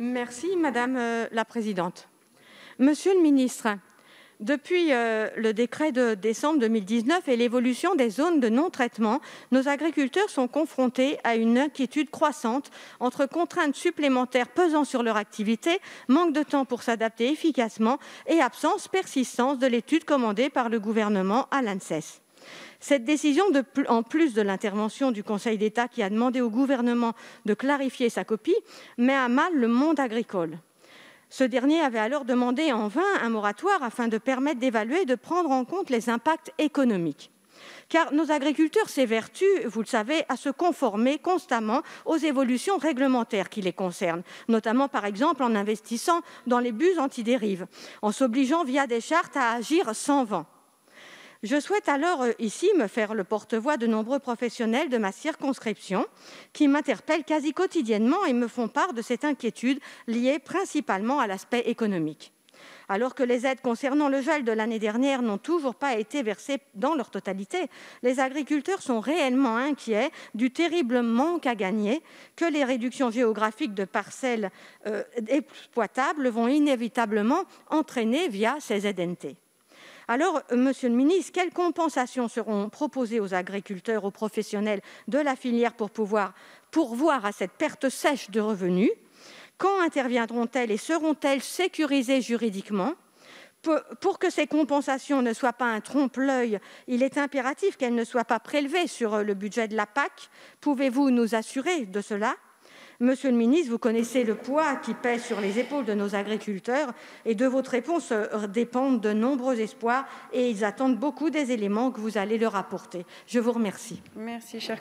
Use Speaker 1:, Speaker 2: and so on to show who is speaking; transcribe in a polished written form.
Speaker 1: Merci Madame la Présidente. Monsieur le ministre, depuis le décret de décembre 2019 et l'évolution des zones de non-traitement, nos agriculteurs sont confrontés à une inquiétude croissante entre contraintes supplémentaires pesant sur leur activité, manque de temps pour s'adapter efficacement et absence persistance de l'étude commandée par le gouvernement à l'ANSES. Cette décision, en plus de l'intervention du Conseil d'État qui a demandé au gouvernement de clarifier sa copie, met à mal le monde agricole. Ce dernier avait alors demandé en vain un moratoire afin de permettre d'évaluer et de prendre en compte les impacts économiques. Car nos agriculteurs s'évertuent, vous le savez, à se conformer constamment aux évolutions réglementaires qui les concernent, notamment par exemple en investissant dans les buses antidérives, en s'obligeant via des chartes à agir sans vent. Je souhaite alors ici me faire le porte-voix de nombreux professionnels de ma circonscription qui m'interpellent quasi quotidiennement et me font part de cette inquiétude liée principalement à l'aspect économique. Alors que les aides concernant le gel de l'année dernière n'ont toujours pas été versées dans leur totalité, les agriculteurs sont réellement inquiets du terrible manque à gagner que les réductions géographiques de parcelles exploitables vont inévitablement entraîner via ces ZNT. Alors, Monsieur le ministre, quelles compensations seront proposées aux agriculteurs, aux professionnels de la filière pour pouvoir pourvoir à cette perte sèche de revenus? Quand interviendront-elles et seront-elles sécurisées juridiquement? Pour que ces compensations ne soient pas un trompe-l'œil, il est impératif qu'elles ne soient pas prélevées sur le budget de la PAC. Pouvez-vous nous assurer de cela? Monsieur le ministre, vous connaissez le poids qui pèse sur les épaules de nos agriculteurs et de votre réponse dépendent de nombreux espoirs et ils attendent beaucoup des éléments que vous allez leur apporter. Je vous remercie.
Speaker 2: Merci, cher